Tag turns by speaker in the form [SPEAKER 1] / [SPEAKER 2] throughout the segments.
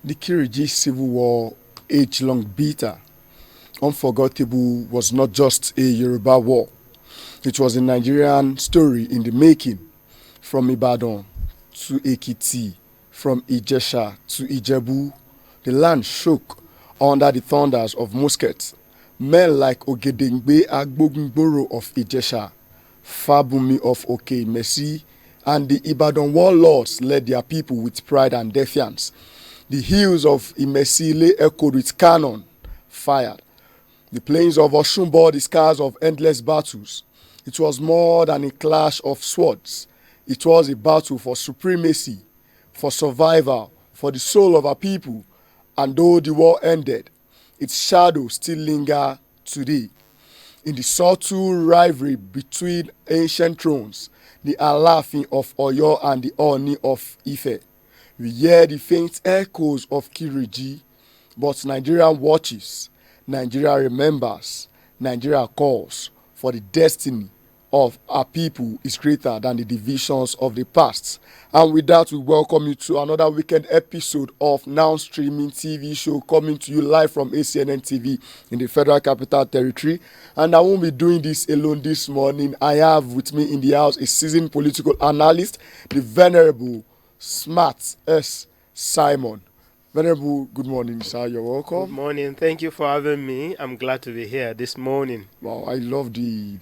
[SPEAKER 1] The Kiriji Civil War, age-long bitter, unforgettable, was not just a Yoruba war. It was a Nigerian story in the making, from Ibadan to Ekiti, from Ijesha to Ijebu. The land shook under the thunders of muskets. Men like Ogedengbe Agbogungboro of Ijesha, Fabumi of Oke Messi, and the Ibadan warlords led their people with pride and defiance. The hills of Imesi lay echoed with cannon fired. The plains of Oshun bore the scars of endless battles. It was more than a clash of swords. It was a battle for supremacy, for survival, for the soul of our people. And though the war ended, its shadows still linger today. In the subtle rivalry between ancient thrones, the Alafin of Oyo and the Oni of Ife, we hear the faint echoes of Kiriji, but Nigeria watches, Nigeria remembers, Nigeria calls, for the destiny of our people is greater than the divisions of the past. And with that, we welcome you to another weekend episode of Now Streaming TV show, coming to you live from ACNNTV in the Federal Capital Territory. And I won't be doing this alone this morning. I have with me in the house a seasoned political analyst, the venerable Smart S. Simon. Venerable, good morning, sir. You're welcome.
[SPEAKER 2] Good morning. Thank you for having me. I'm glad to be here this morning.
[SPEAKER 1] Wow, I love the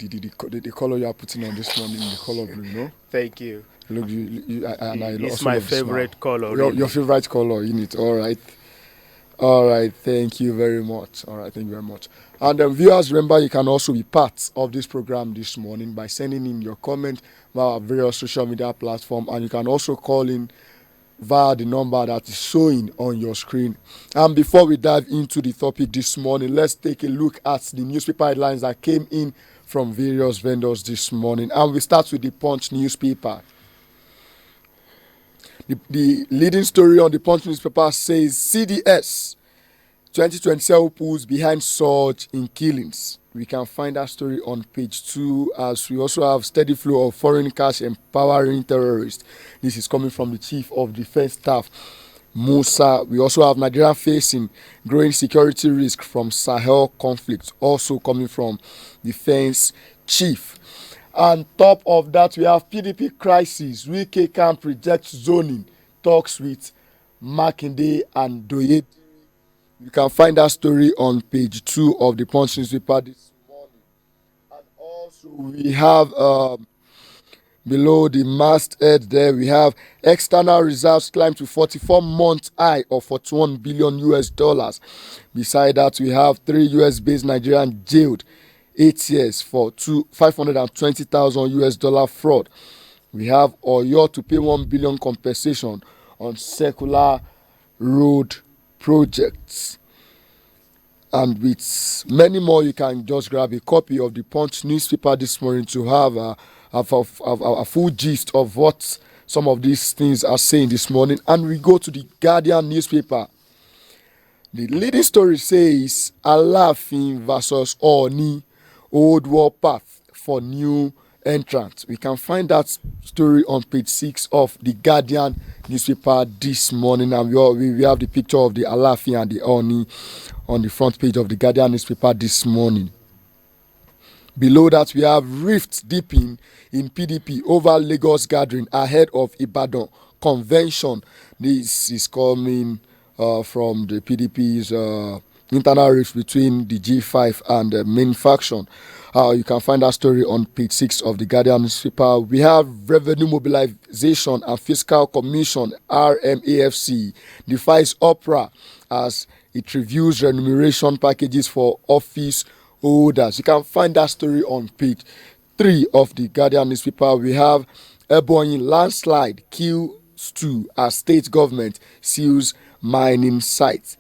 [SPEAKER 1] color you are putting on this morning, the color blue, no?
[SPEAKER 2] Thank you.
[SPEAKER 1] Look,
[SPEAKER 2] It's my favorite color.
[SPEAKER 1] Your favorite color in it. All right. Thank you very much. And viewers, remember you can also be part of this program this morning by sending in your comment via our various social media platforms, and you can also call in via the number that is showing on your screen. And before we dive into the topic this morning, let's take a look at the newspaper headlines that came in from various vendors this morning. And we start with the Punch newspaper. The leading story on the Punch newspaper says CDS 2027 pulls behind surge in killings. We can find that story on page 2, as we also have steady flow of foreign cash empowering terrorists. This is coming from the Chief of Defense Staff, Musa. We also have Nigeria facing growing security risk from Sahel conflict, also coming from Defense Chief. On top of that, we have PDP crisis. Wike camp rejects zoning, talks with Makinde and Doye. You can find that story on page 2 of the Punch newspaper this morning. And also we have below the masthead there, we have external reserves climb to 44-month high of $41 billion US. Beside that, we have 3 US-based Nigerians jailed 8 years for $520,000 US fraud. We have Oyo to pay $1 billion compensation on circular road projects. And with many more, you can just grab a copy of the Punch newspaper this morning to have a full gist of what some of these things are saying this morning. And we go to the Guardian newspaper. The leading story says Alafin versus Oni, old war path for new entrant. We can find that story on page 6 of the Guardian newspaper this morning, and we have the picture of the Alafin and the Oni on the front page of the Guardian newspaper this morning. Below that, we have rift deepening in PDP over Lagos gathering ahead of Ibadan convention. This is coming from the PDP's internal rift between the G5 and the main faction. You can find that story on page 6 of the Guardian newspaper. We have Revenue Mobilization and Fiscal Commission, RMAFC, defies Opera as it reviews remuneration packages for office holders. You can find that story on page 3 of the Guardian newspaper. We have Ebonyi landslide kills 2 as state government seals mining sites.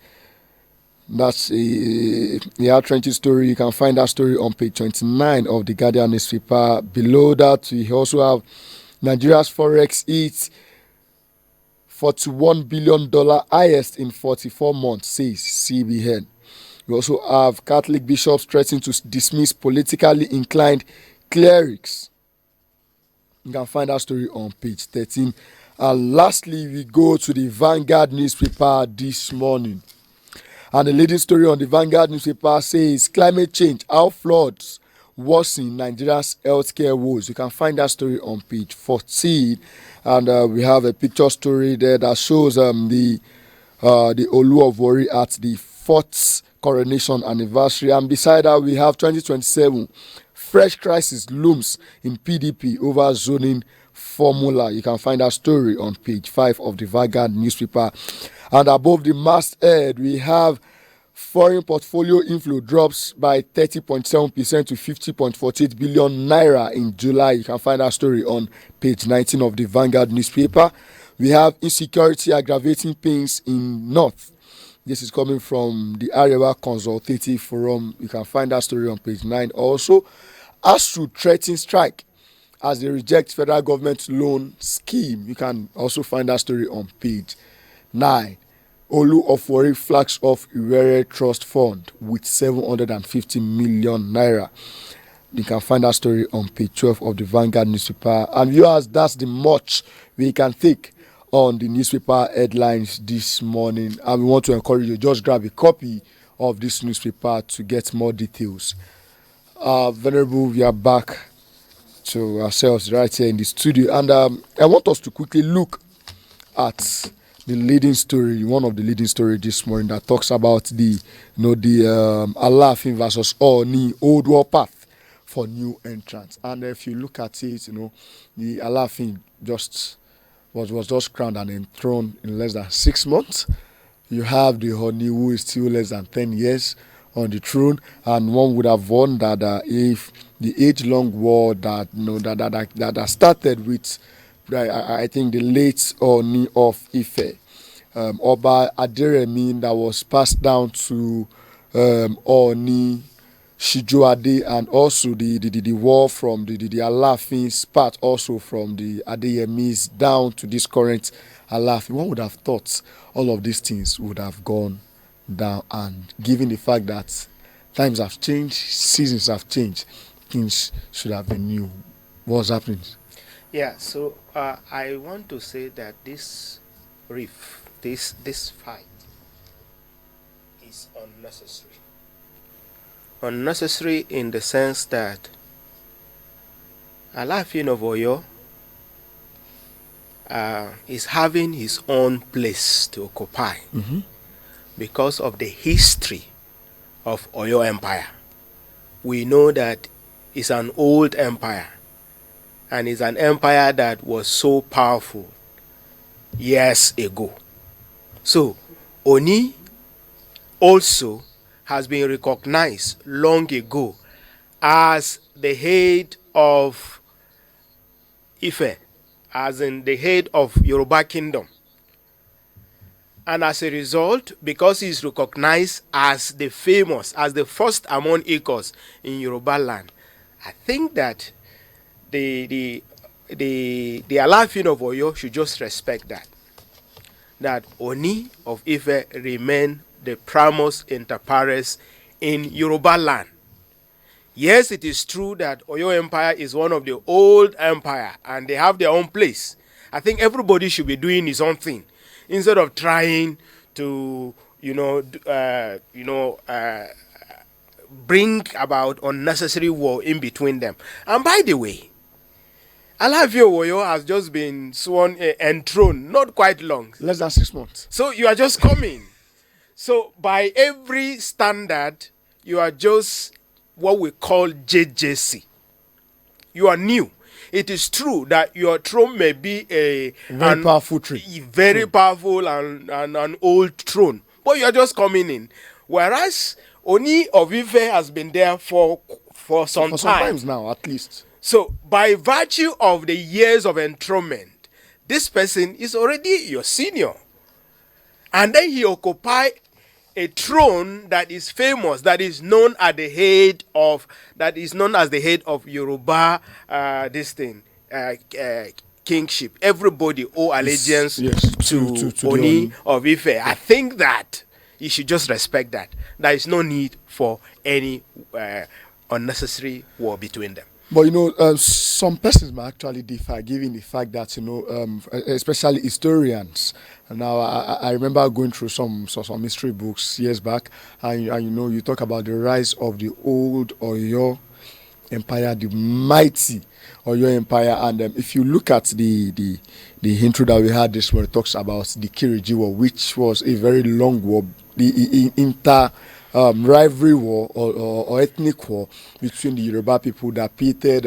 [SPEAKER 1] That's a trenching story. You can find that story on page 29 of the Guardian newspaper. Below that, we also have Nigeria's forex hits $41 billion, highest in 44 months, says CBN. We also have Catholic bishops threatening to dismiss politically inclined clerics. You can find that story on page 13. And lastly, we go to the Vanguard newspaper this morning. And the leading story on the Vanguard newspaper says climate change, how floods worsen Nigeria's healthcare woes. You can find that story on page 14. And we have a picture story there that shows the Olu of Warri at the 4th coronation anniversary. And beside that, we have 2027. Fresh crisis looms in PDP over zoning formula. You can find that story on page 5 of the Vanguard newspaper. And above the masthead, we have foreign portfolio inflow drops by 30.7% to 50.48 billion naira in July. You can find that story on page 19 of the Vanguard newspaper. We have insecurity aggravating pains in North. This is coming from the Arewa Consultative Forum. You can find that story on page 9. Also, ASU threatens strike as they reject federal government loan scheme. You can also find that story on page 9. Olu of Warri flags off Iwere Trust Fund with 750 million naira. You can find that story on page 12 of the Vanguard newspaper. And viewers, that's the much we can take on the newspaper headlines this morning. And we want to encourage you, just grab a copy of this newspaper to get more details. Venerable, we are back to ourselves right here in the studio. And I want us to quickly look at the leading story, one of the leading story this morning that talks about the Alaafin versus Ooni old war path for new entrants. And if you look at it, the Alaafin was just crowned and enthroned in less than 6 months. You have the Ooni who is still less than 10 years on the throne, and one would have wondered if the age-long war that started with, I think, the late Ooni of Ife, Oba Aderemi, that was passed down to Ooni Shijuade, and also the war from the Alaafin's part, also from the Adeyemi's down to this current Alaafin. One would have thought all of these things would have gone down, and given the fact that times have changed, seasons have changed, things should have been new. What's happening?
[SPEAKER 2] Yeah, so I want to say that this fight is unnecessary. Unnecessary in the sense that Alaafin of Oyo is having his own place to occupy because of the history of Oyo Empire. We know that it's an old empire, and it's an empire that was so powerful years ago. So Oni also has been recognized long ago as the head of Ife, as in the head of Yoruba kingdom. And as a result, because he is recognized as the famous, as the first among equals in Yoruba land, I think that the Alaafin of Oyo should just respect that Oni of Ife remain the primus inter pares in Yoruba land. Yes, it is true that Oyo Empire is one of the old empire and they have their own place. I think everybody should be doing his own thing instead of trying to, bring about unnecessary war in between them. And by the way, Alaafin of Oyo has just been sworn enthroned, not quite long.
[SPEAKER 1] Less than 6 months.
[SPEAKER 2] So you are just coming. So by every standard, you are just what we call JJC. You are new. It is true that your throne may be a
[SPEAKER 1] very powerful tree.
[SPEAKER 2] Very powerful and an old throne. But you are just coming in. Whereas Oni of Ife has been there for some time.
[SPEAKER 1] Sometimes now, at least.
[SPEAKER 2] So by virtue of the years of enthronement, this person is already your senior. And then he occupied a throne that is famous, that is known as the head of Yoruba, kingship. Everybody owe allegiance to Oni of Ife. I think that you should just respect that. There is no need for any unnecessary war between them.
[SPEAKER 1] But some persons might actually differ, given the fact that especially historians. And now I remember going through some history books years back, and you talk about the rise of the old Oyo Empire, the mighty Oyo Empire, and if you look at the intro that we had this morning, it talks about the Kiriji War, which was a very long war, the inter rivalry war or ethnic war between the Yoruba people that pitted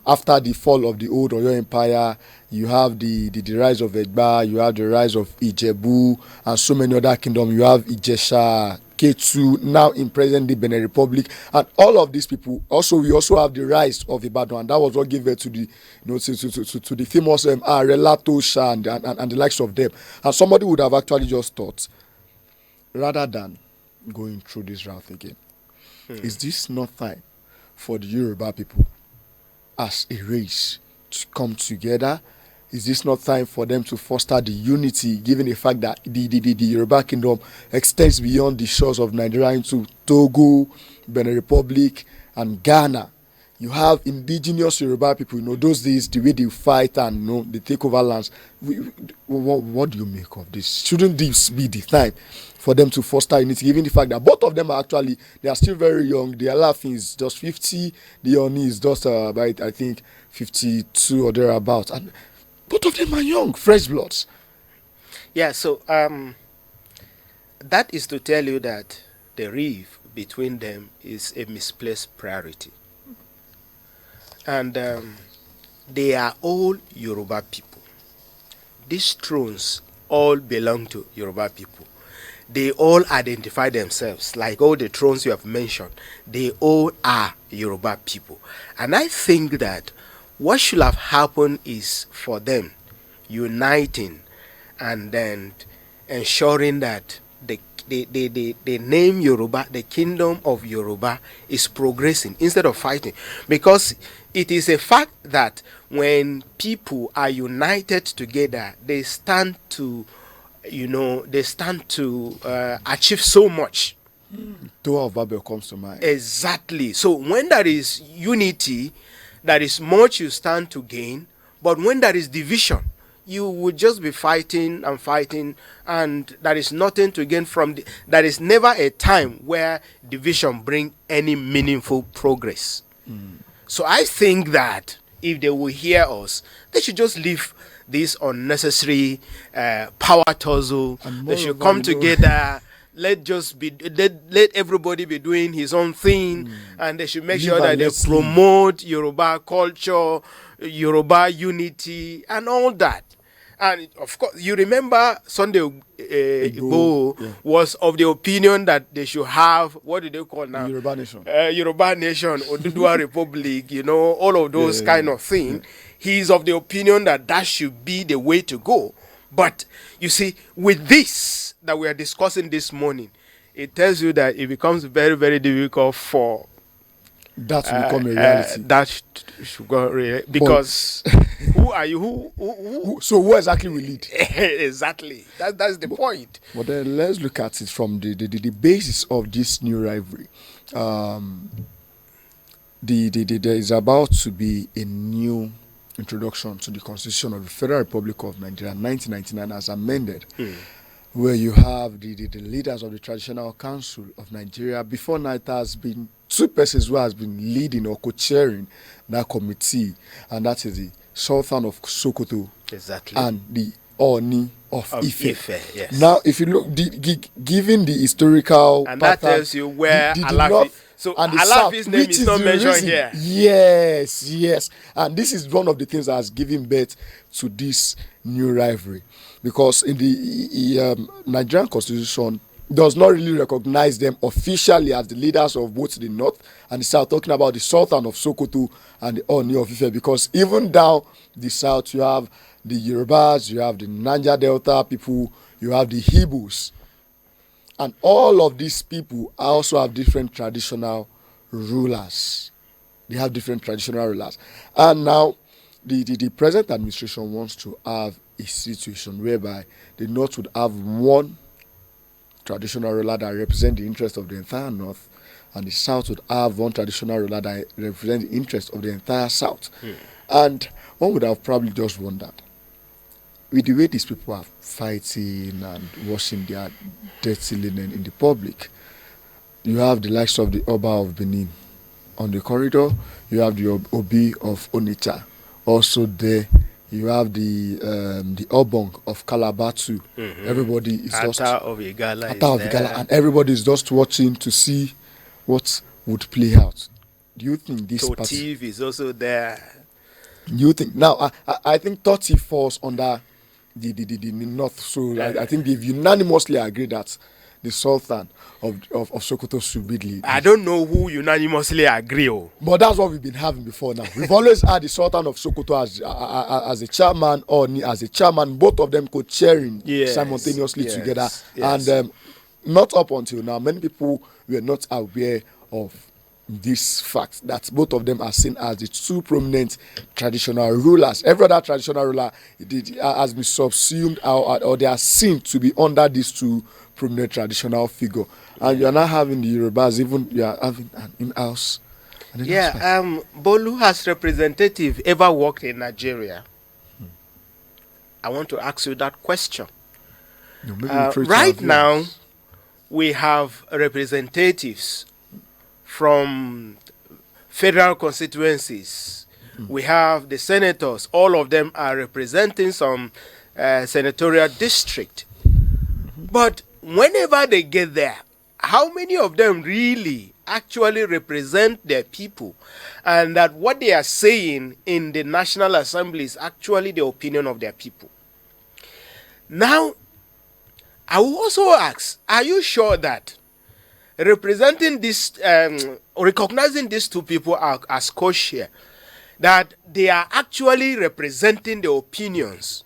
[SPEAKER 1] after the fall of the old Oyo Empire. You have the rise of Egba, you have the rise of Ijebu, and so many other kingdoms. You have Ijesha, Ketu, now in present-day Benin Republic, and all of these people. Also, we also have the rise of Ibadan, and that was what gave birth to the, to the famous Relato Sha and the likes of them. And somebody would have actually just thought, rather than going through this route again, is this not time for the Yoruba people as a race to come together? Is this not time for them to foster the unity, given the fact that the Yoruba kingdom extends beyond the shores of Nigeria into Togo, Benin Republic, and Ghana? You have indigenous Yoruba people, those days, the way they fight and they take over lands. What do you make of this? Shouldn't this be the time for them to foster unity, given the fact that both of them they are still very young? The Alafin is just 50, the Oni is just about, I think, 52 or thereabouts. And both of them are young, fresh bloods.
[SPEAKER 2] Yeah, so that is to tell you that the rift between them is a misplaced priority. And they are all Yoruba people. These thrones all belong to Yoruba people. They all identify themselves, like all the thrones you have mentioned. They all are Yoruba people. And I think that what should have happened is for them uniting and then ensuring that the name Yoruba, the kingdom of Yoruba, is progressing instead of fighting. Because it is a fact that when people are united together, they stand to achieve so much.
[SPEAKER 1] Tower of Babel comes to mind.
[SPEAKER 2] Exactly. So when there is unity, there is much you stand to gain. But when there is division, you would just be fighting, and there is nothing to gain from there is never a time where division bring any meaningful progress. So I think that if they will hear us, they should just leave this unnecessary power tussle. They should come together. Let everybody be doing his own thing, and they should make sure that they promote Yoruba culture, Yoruba unity, and all that. And of course, you remember Sunday Igboho was of the opinion that they should have, what do they call now?
[SPEAKER 1] Yoruba Nation.
[SPEAKER 2] Yoruba Nation, Oduduwa Republic, all of those kind of things. Yeah. He's of the opinion that should be the way to go. But you see, with this that we are discussing this morning, it tells you that it becomes very, very difficult for
[SPEAKER 1] that to become a reality.
[SPEAKER 2] That should go because who are you?
[SPEAKER 1] So who exactly will lead?
[SPEAKER 2] Exactly. That's the point.
[SPEAKER 1] But then let's look at it from the basis of this new rivalry. There is about to be a new introduction to the Constitution of the Federal Republic of Nigeria, 1999, as amended, where you have the leaders of the Traditional Council of Nigeria. Before now, it has been two persons who has been leading or co-chairing that committee, and that is the Sultan of Sokoto,
[SPEAKER 2] exactly,
[SPEAKER 1] and the Oni of Ife.
[SPEAKER 2] Yes.
[SPEAKER 1] Now, if you look, given the historical
[SPEAKER 2] and
[SPEAKER 1] pattern,
[SPEAKER 2] that tells you where
[SPEAKER 1] Alafi.
[SPEAKER 2] So Alafi's name is not mentioned here.
[SPEAKER 1] Yes. And this is one of the things that has given birth to this new rivalry. Because in the Nigerian Constitution does not really recognize them officially as the leaders of both the North and the South, talking about the Sultan of Sokoto and the Oni of Ife. Because even down the South, you have the Yorubas, you have the Niger Delta people, you have the Igbos. And all of these people also have different traditional rulers. They have different traditional rulers. And now, the present administration wants to have a situation whereby the North would have one traditional ruler that represents the interest of the entire North, and the South would have one traditional ruler that represents the interest of the entire South. And one would have probably just wondered, with the way these people are fighting and washing their dirty linen in the public, you have the likes of the Oba of Benin on the corridor, you have the Obi of Onitsha also there, you have the Obong of Calabar too. Everybody is
[SPEAKER 2] Ata
[SPEAKER 1] just
[SPEAKER 2] of Igala
[SPEAKER 1] Ata of
[SPEAKER 2] is
[SPEAKER 1] Igala,
[SPEAKER 2] there.
[SPEAKER 1] and everybody is just watching to see what would play out. Do you think this
[SPEAKER 2] Totiv is also there.
[SPEAKER 1] you think now? I think Toti falls under the north. So I think they've unanimously agreed that the Sultan of Sokoto should be the lead.
[SPEAKER 2] I don't know who unanimously agree.
[SPEAKER 1] But that's what we've been having before now. We've always had the Sultan of Sokoto as a chairman or as a chairman. Both of them co-chairing simultaneously together.
[SPEAKER 2] Yes.
[SPEAKER 1] And not up until now, many people were not aware of this fact that both of them are seen as the two prominent traditional rulers. Every other traditional ruler has been subsumed or they are seen to be under these two prominent traditional figure. And you are now having the Yorubas, even you are having an in-house.
[SPEAKER 2] Bolu has representative ever worked in Nigeria? I want to ask you that question.
[SPEAKER 1] No,
[SPEAKER 2] right now, we have representatives from federal constituencies. We have the senators. All of them are representing some senatorial district. But whenever they get there, how many of them really actually represent their people, and that what they are saying in the National Assembly is actually the opinion of their people? Now, I will also ask, are you sure that representing this, recognizing these two people as co-chair, that they are actually representing the opinions?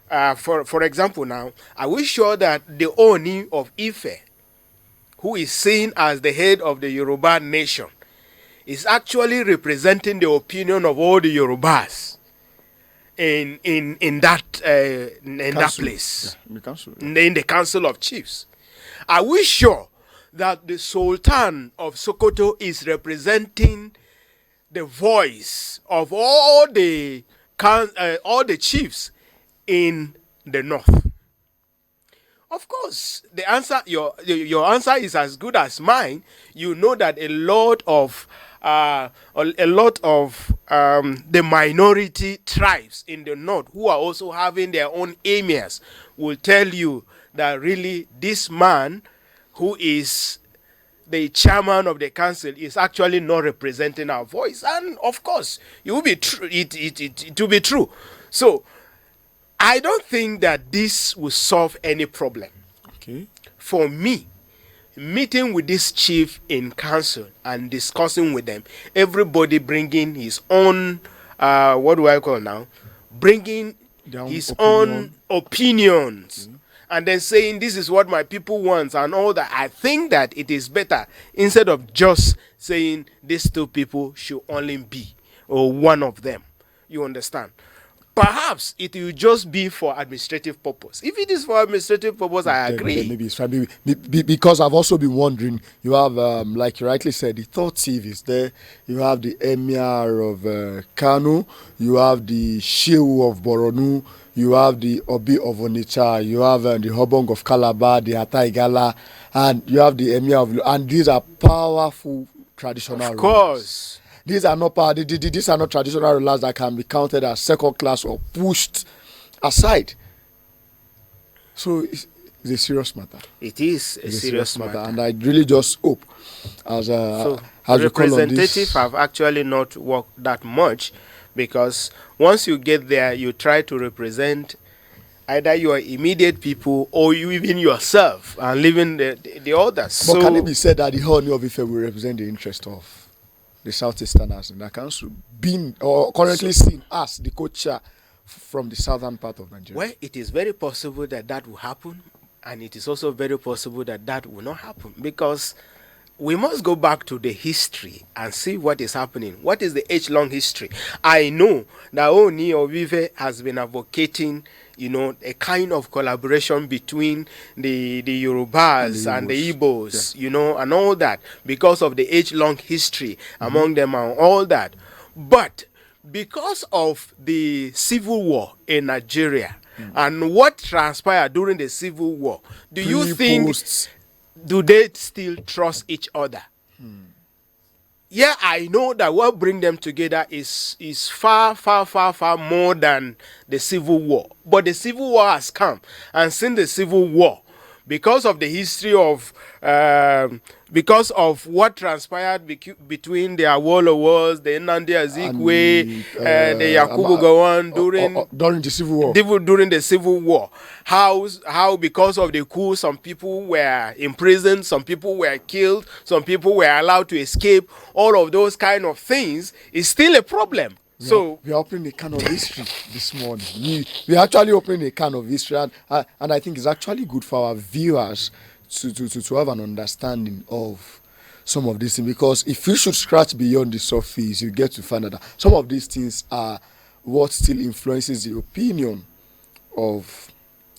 [SPEAKER 2] For example now, are we sure that the Oni of Ife, who is seen as the head of the Yoruba nation, is actually representing the opinion of all the Yorubas in that place, in the Council of Chiefs? Are we sure that the Sultan of Sokoto is representing the voice of all the chiefs in the north? Of course, the answer, your answer is as good as mine. You know that a lot of the minority tribes in the north, who are also having their own emirs, will tell you that really this man, who is the chairman of the council, is actually not representing our voice. And of course, it will be true. It will be true. So I don't think that this will solve any problem.
[SPEAKER 1] Okay.
[SPEAKER 2] For me, meeting with this chief in council and discussing with them, everybody bringing his own, what do I call now? Bringing his own opinions. And then saying, this is what my people want and all that. I think that it is better, instead of just saying these two people should only be, or one of them. You understand? Perhaps it will just be for administrative purpose. If it is for administrative purpose, I agree.
[SPEAKER 1] Maybe it's fine. Because I've also been wondering, you have, like you rightly said, the third chief is there. You have the Emir of Kano. You have the Shehu of Boronu. You have the Obi of Onitsha. You have the Hobong of Calabar, the Ataigala, and you have the Emir of... And these are powerful traditional rulers.
[SPEAKER 2] Of course.
[SPEAKER 1] These are not these are not traditional rulers that can be counted as second class or pushed aside. So it's a serious matter.
[SPEAKER 2] It is a serious matter.
[SPEAKER 1] And I really just hope, as
[SPEAKER 2] representatives have actually not worked that much, because once you get there, you try to represent either your immediate people or you even yourself, and leaving the others.
[SPEAKER 1] But can it be said that the Honey of Ife will represent the interest of the Southeasterners in that council, being or currently seen as the co-chair from the southern part of Nigeria?
[SPEAKER 2] Well, it is very possible that that will happen, and it is also very possible that that will not happen, because we must go back to the history and see what is happening. What is the age-long history? I know that Oni of Ife has been advocating, a kind of collaboration between the Yorubas and the Igbos, and all that, because of the age-long history among them and all that. But because of the civil war in Nigeria and what transpired during the civil war, do they still trust each other? Yeah, I know that what brings them together is far, far, far, far more than the civil war. But the civil war has come, and since the civil war, because of the history of, because of what transpired between the Awolowos, the Nnamdi Azikiwe, the Yakubu Gowon
[SPEAKER 1] during the civil war.
[SPEAKER 2] During the civil war, how because of the coup, some people were imprisoned, some people were killed, some people were allowed to escape. All of those kind of things is still a problem. So
[SPEAKER 1] we are opening a can of history this morning. We are actually opening a can of history, and I think it's actually good for our viewers to have an understanding of some of these things, because if you should scratch beyond the surface, you get to find out that some of these things are what still influences the opinion of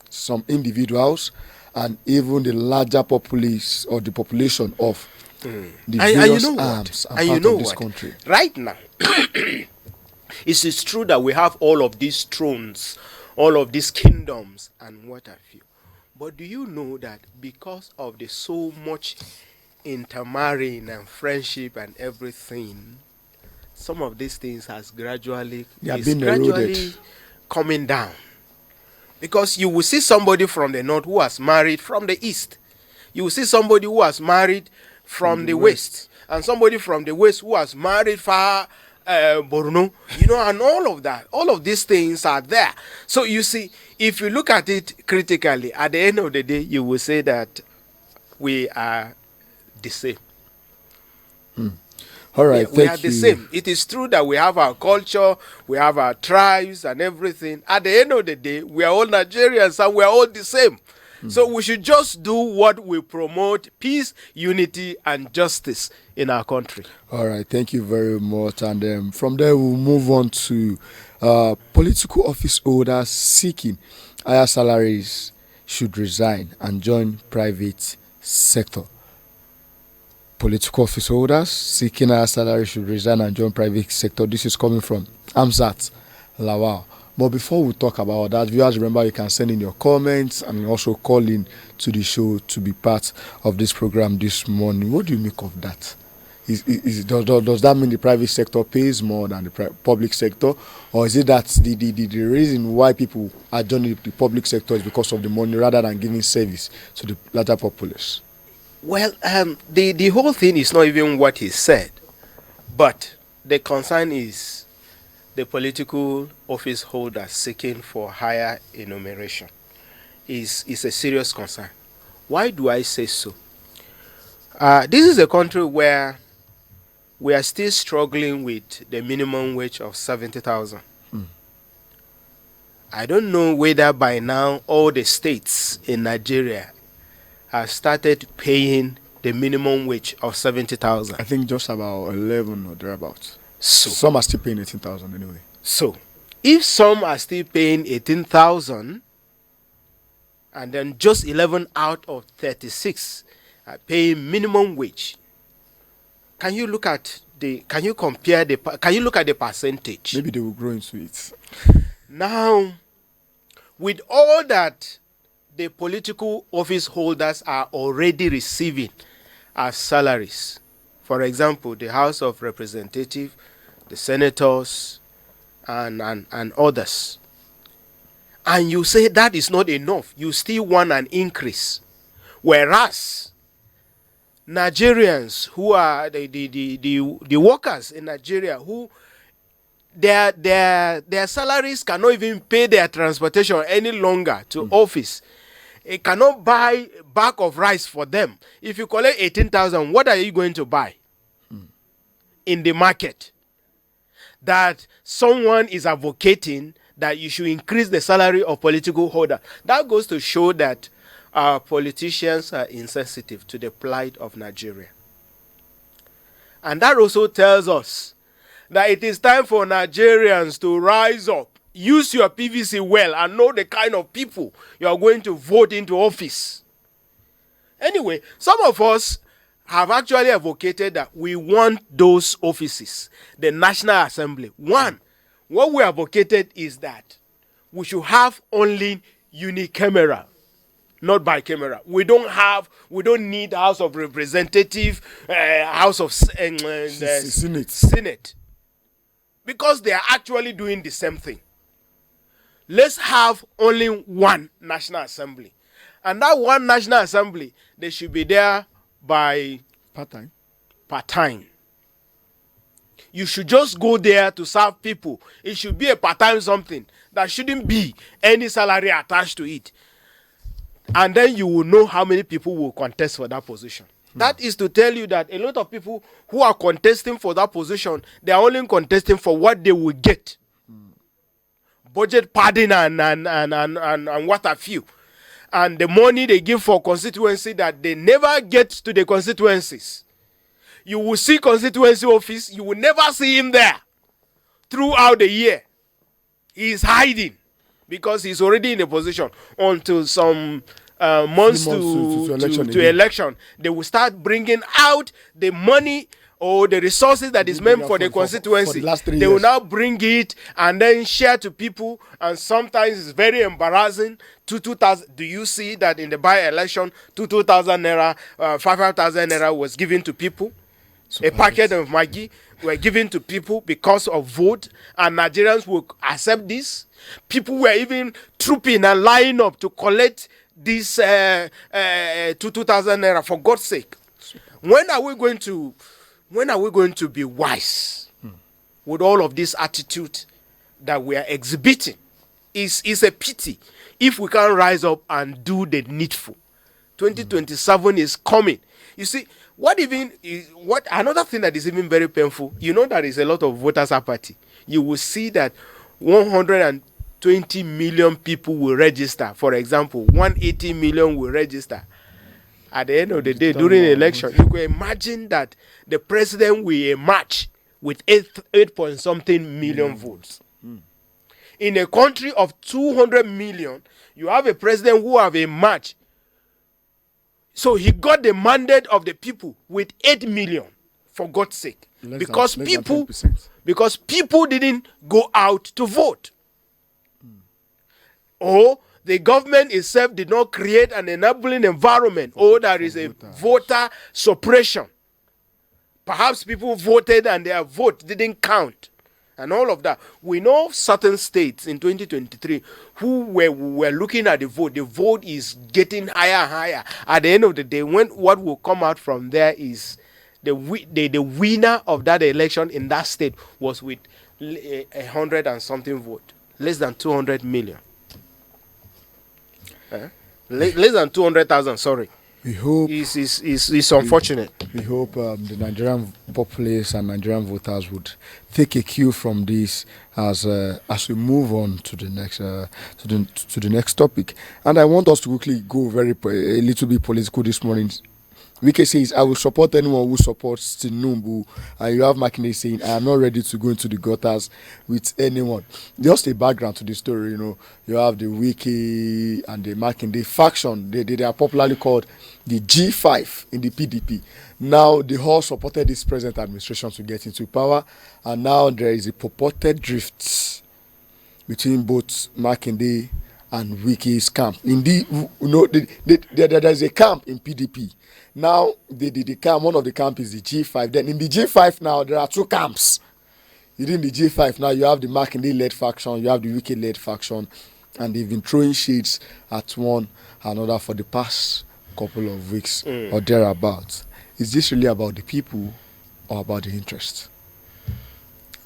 [SPEAKER 1] some individuals and even the larger populace or the population of the various arms and part of this country.
[SPEAKER 2] Right now, it is true that we have all of these thrones, all of these kingdoms, and what have you. But do you know that because of the so much intermarrying and friendship and everything, some of these things has gradually coming down? Because you will see somebody from the north who has married from the east. You will see somebody who has married from the west, and somebody from the west who has married far Borno, and all of that. All of these things are there. So you see, if you look at it critically, at the end of the day, you will say that we are the same.
[SPEAKER 1] All right,
[SPEAKER 2] we are the same. It is true that we have our culture, we have our tribes and everything. At the end of the day, we are all Nigerians and we are all the same. So we should just do what will promote peace, unity, and justice in our country.
[SPEAKER 1] All right, thank you very much. And from there, we'll move on to political office holders seeking higher salaries should resign and join private sector. Political office holders seeking higher salaries should resign and join private sector. This is coming from Amzat Lawal. But before we talk about that, viewers, remember you can send in your comments and also call in to the show to be part of this program this morning. What do you make of that? Does that mean the private sector pays more than the public sector? Or is it that the reason why people are joining the public sector is because of the money rather than giving service to the larger populace?
[SPEAKER 2] Well, the whole thing is not even what he said. But the concern is the political office holder seeking for higher enumeration is a serious concern. Why do I say so? This is a country where we are still struggling with the minimum wage of 70,000. I don't know whether by now all the states in Nigeria have started paying the minimum wage of 70,000.
[SPEAKER 1] I think just about 11 or thereabouts. So some are still paying 18,000 anyway.
[SPEAKER 2] So if some are still paying 18,000 and then just 11 out of 36 are paying minimum wage, can you look at the percentage?
[SPEAKER 1] Maybe they will grow into it.
[SPEAKER 2] Now, with all that the political office holders are already receiving as salaries, for example, the House of Representatives, the senators, and others, and you say that is not enough, you still want an increase, whereas Nigerians who are the workers in Nigeria, who their salaries cannot even pay their transportation any longer to office. It cannot buy a bag of rice for them. If you collect 18,000, what are you going to buy in the market? That someone is advocating that you should increase the salary of political holder. That goes to show that our politicians are insensitive to the plight of Nigeria. And that also tells us that it is time for Nigerians to rise up use your PVC well and know the kind of people you are going to vote into office. Anyway, some of us have actually advocated that we want those offices, the National Assembly. One, what we advocated is that we should have only unicameral, not bicameral. We don't need House of Representative, House of Senate, because they are actually doing the same thing. Let's have only one National Assembly, and that one National Assembly, they should be there by part-time. You should just go there to serve people. It should be a part-time something. There shouldn't be any salary attached to it. And then you will know how many people will contest for that position. That is to tell you that a lot of people who are contesting for that position, they are only contesting for what they will get. Budget padding and what have you. And the money they give for constituency that they never get to the constituencies. You will see constituency office, you will never see him there throughout the year. He is hiding because he's already in a position until some months to election. They will start bringing out the money or the resources that is meant for the constituency. They will now bring it and then share to people, and sometimes it's very embarrassing. 2,000. Do you see that in the by-election, 2,000 naira, 5,000 naira was given to people? A packet of Maggi were given to people because of vote, and Nigerians will accept this. People were even trooping and lining up to collect this 2,000 naira, for God's sake. When are we going to be wise with all of this attitude that we are exhibiting? It's a pity if we can't rise up and do the needful. 2027 is coming. You see, what another thing that is even very painful, you know, there is a lot of voters apathy. You will see that 120 million people will register. For example, 180 million will register. At the end of the day, during the election, you can imagine that the president will emerge with 8 point something million votes. In a country of 200 million, you have a president who have emerged. So he got the mandate of the people with 8 million, for God's sake. Because people didn't go out to vote. Or the government itself did not create an enabling environment, or there is a voter suppression. Perhaps people voted and their vote didn't count, and all of that. We know certain states in 2023 who were looking at the vote is getting higher and higher. At the end of the day, what will come out from there is the winner of that election in that state was with 100 and something vote, less than 200 million. Less than 200,000, sorry.
[SPEAKER 1] We hope
[SPEAKER 2] it's unfortunate.
[SPEAKER 1] We hope the Nigerian populace and Nigerian voters would take a cue from this as we move on to the next to the next topic. And I want us to quickly go a little bit political this morning. Wike says, I will support anyone who supports Tinubu. And you have Makinde saying, I am not ready to go into the gutters with anyone. Just a background to the story, you have the Wike and the Makinde faction. They are popularly called the G5 in the PDP. Now, they all supported this present administration to get into power. And now there is a purported drift between both Makinde and Wike's camp. Indeed, there is a camp in PDP. Now, the camp, one of the camp is the G5. Then in the G5 now, there are two camps. Within the G5 now, you have the Makinde-led faction, you have the Wike-led faction, and they've been throwing shades at one another for the past couple of weeks or thereabouts. Is this really about the people or about the interest?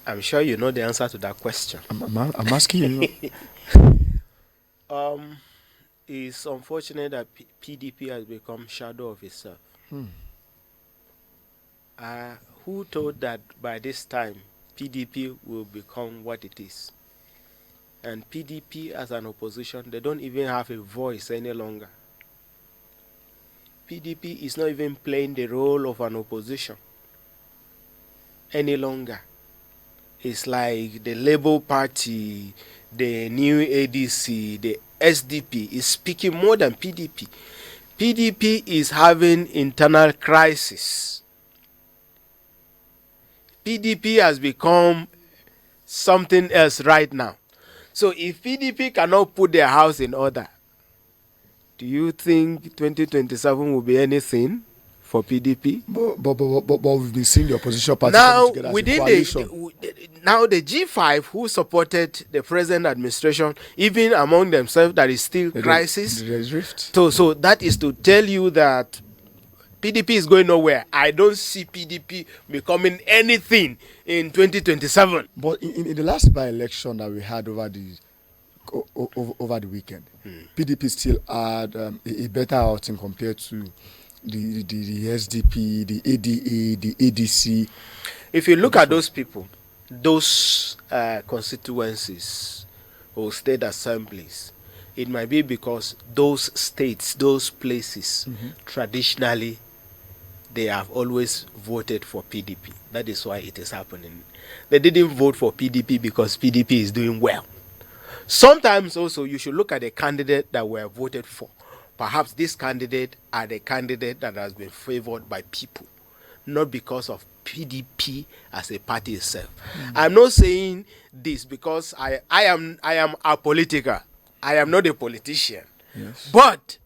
[SPEAKER 2] I'm sure you know the answer to that question.
[SPEAKER 1] I'm asking you.
[SPEAKER 2] It's unfortunate that PDP has become shadow of itself. Who thought that by this time PDP will become what it is? And PDP as an opposition, they don't even have a voice any longer. PDP is not even playing the role of an opposition any longer. It's like the Labour Party, the new ADC, the SDP is speaking more than PDP. PDP is having internal crisis. PDP has become something else right now. So if PDP cannot put their house in order, do you think 2027 will be anything for PDP?
[SPEAKER 1] But we've been seeing the opposition party
[SPEAKER 2] Now,
[SPEAKER 1] coming together as a
[SPEAKER 2] within
[SPEAKER 1] coalition.
[SPEAKER 2] the G5 who supported the present administration, even among themselves, there is still crisis.
[SPEAKER 1] There is rift.
[SPEAKER 2] So that is to tell you that PDP is going nowhere. I don't see PDP becoming anything in 2027.
[SPEAKER 1] But in the last by-election that we had over the weekend, PDP still had a better outing compared to the SDP, the ADA, the ADC.
[SPEAKER 2] If you look at those people, those constituencies or state assemblies, it might be because those states, those places, traditionally, they have always voted for PDP. That is why it is happening. They didn't vote for PDP because PDP is doing well. Sometimes also you should look at the candidate that were voted for. Perhaps this candidate are the candidate that has been favored by people, not because of PDP as a party itself. I'm not saying this because I am apolitical. I am not a politician.
[SPEAKER 1] Yes.
[SPEAKER 2] But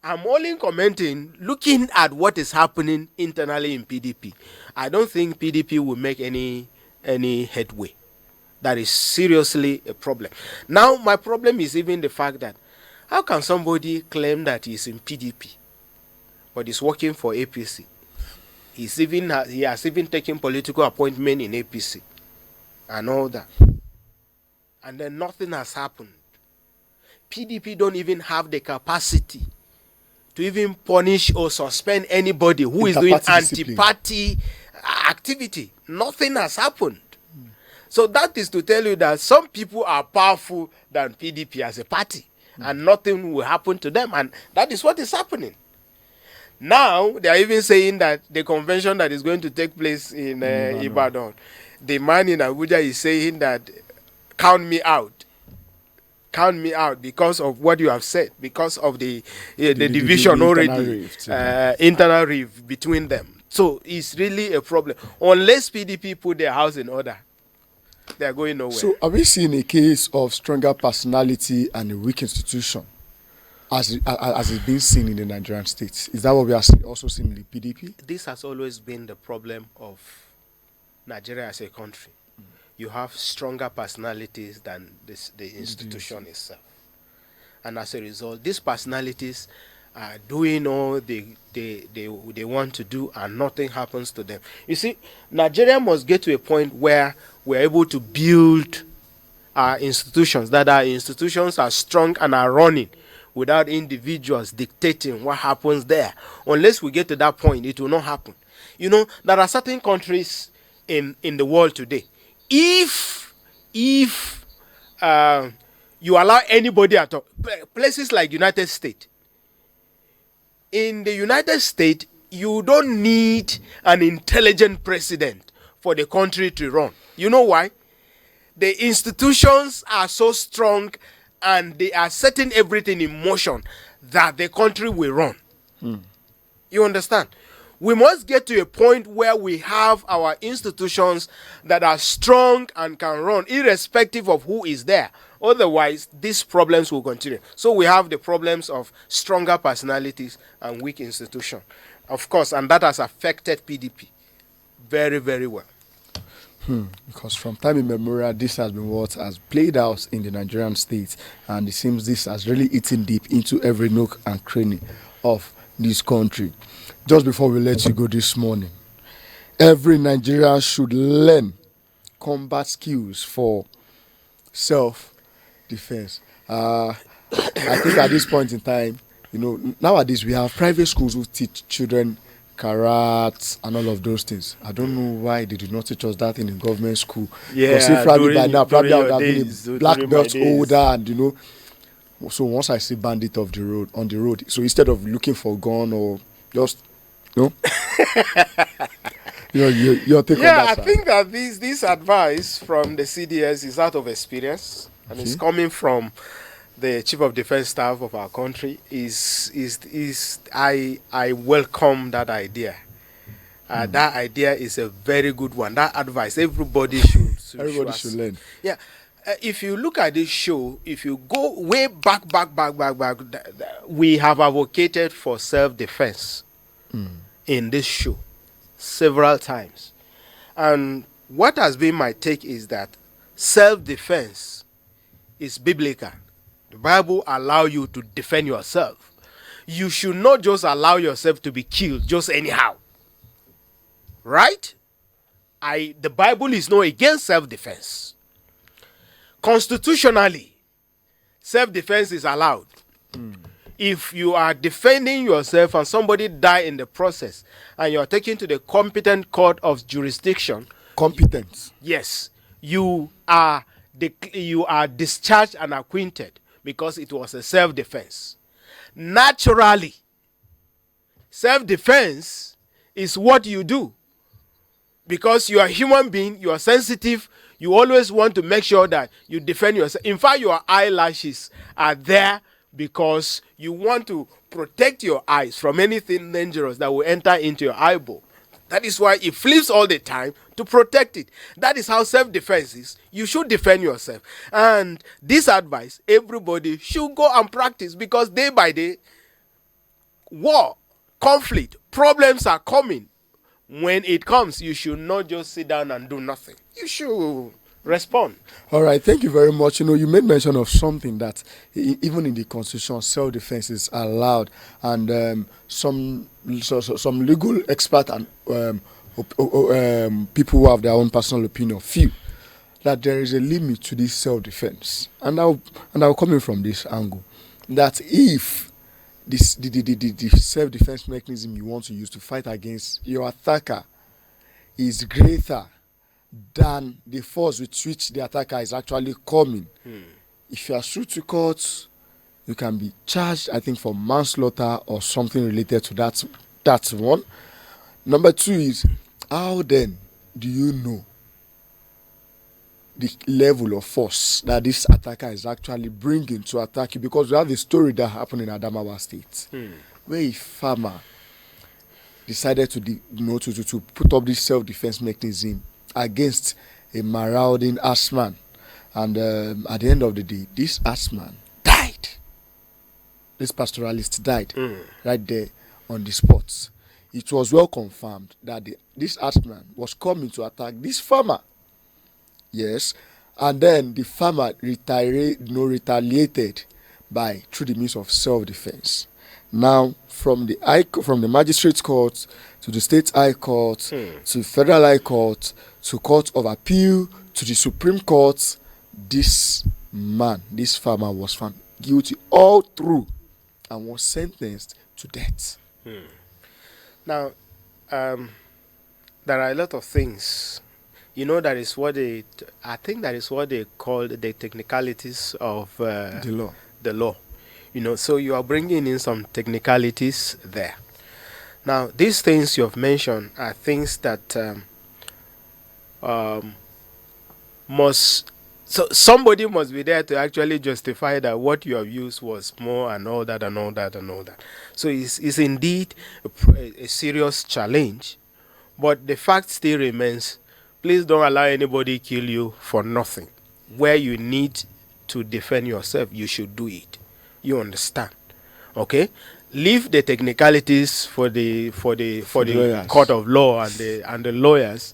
[SPEAKER 2] I'm only commenting, looking at what is happening internally in PDP. I don't think PDP will make any headway. That is seriously a problem. Now, my problem is even the fact that how can somebody claim that he's in PDP, but is working for APC? He has even taken political appointment in APC and all that. And then nothing has happened. PDP don't even have the capacity to even punish or suspend anybody who is doing anti-party activity. Nothing has happened. So that is to tell you that some people are powerful than PDP as a party, and nothing will happen to them, and that is what is happening. Now they are even saying that the convention that is going to take place in Ibadan, the man in Abuja is saying that count me out because of what you have said, because of the division already, internal rift between them. So it's really a problem. Unless PDP put their house in order, they are going nowhere.
[SPEAKER 1] So are we seeing a case of stronger personality and a weak institution as it's been seen in the Nigerian states? Is that what we are also seeing in the PDP?
[SPEAKER 2] This has always been the problem of Nigeria as a country. You have stronger personalities than the institution itself. And as a result, these personalities are doing all they want to do, and nothing happens to them. You see, Nigeria must get to a point where we're able to build our institutions, that our institutions are strong and are running without individuals dictating what happens there. Unless we get to that point, it will not happen. You know, there are certain countries in the world today. If you allow anybody at all, places like United States, in the United States, you don't need an intelligent president for the country to run. You know why? The institutions are so strong and they are setting everything in motion that the country will run. You understand? We must get to a point where we have our institutions that are strong and can run, irrespective of who is there. Otherwise, these problems will continue. So we have the problems of stronger personalities and weak institutions, of course, and that has affected PDP very, very well.
[SPEAKER 1] Because from time immemorial, this has been what has played out in the Nigerian state, and it seems this has really eaten deep into every nook and cranny of this country. Just before we let you go this morning, every Nigerian should learn combat skills for self-defense. I think at this point in time, you know, nowadays we have private schools who teach children karate and all of those things. I don't know why they did not teach us that in a government school. Because if probably by now, probably I would have been a black belt holder, and you know. So once I see bandit on the road, so instead of looking for a gun or just, you know, your take on that.
[SPEAKER 2] I think that this advice from the CDS is out of experience. and it's coming from the Chief of Defense Staff of our country, I welcome that idea. That idea is a very good one. That advice, everybody
[SPEAKER 1] Everybody should learn.
[SPEAKER 2] Yeah. If you look at this show, if you go way back, we have advocated for self-defense in this show several times. And what has been my take is that self-defense is biblical. The Bible allows you to defend yourself. You should not just allow yourself to be killed just anyhow. Right? The Bible is not against self-defense. Constitutionally, self-defense is allowed. If you are defending yourself and somebody die in the process and you are taken to the competent court of jurisdiction,
[SPEAKER 1] Competence.
[SPEAKER 2] yes, you are discharged and acquitted because it was a self-defense. Naturally, self-defense is what you do. Because you are a human being, you are sensitive, you always want to make sure that you defend yourself. In fact, your eyelashes are there because you want to protect your eyes from anything dangerous that will enter into your eyeball. That is why it flips all the time to protect it. That is how self-defense is. You should defend yourself. And this advice, everybody should go and practice, because day by day, war, conflict, problems are coming. When it comes, you should not just sit down and do nothing. You should respond.
[SPEAKER 1] All right, thank you very much. You made mention of something that even in the Constitution, self-defense is allowed, and some legal experts and people who have their own personal opinion feel that there is a limit to this self-defense, and I'll come in from this angle that if the self-defense mechanism you want to use to fight against your attacker is greater than the force with which the attacker is actually coming. If you are sued to court, you can be charged, I think, for manslaughter or something related to that. That's one. Number two is, how then do you know the level of force that this attacker is actually bringing to attack you? Because we have a story that happened in Adamawa State, where a farmer decided to put up this self-defense mechanism against a marauding horseman, and at the end of the day, this horseman died. This pastoralist died right there on the spot. It was well confirmed that this horseman was coming to attack this farmer. Yes, and then the farmer retaliated through the means of self-defense. Now, from the magistrate court to the state high court to federal high court to court of appeal to the Supreme Court, this farmer was found guilty all through and was sentenced to death.
[SPEAKER 2] Now, there are a lot of things. That is what they call the technicalities of
[SPEAKER 1] The
[SPEAKER 2] law. So you are bringing in some technicalities there. Now, these things you have mentioned are things that somebody must be there to actually justify that what you have used was more and all that and all that and all that. So it's indeed a serious challenge, but the fact still remains. Please don't allow anybody kill you for nothing. Where you need to defend yourself, you should do it. You understand? Okay? Leave the technicalities for the court of law and the lawyers.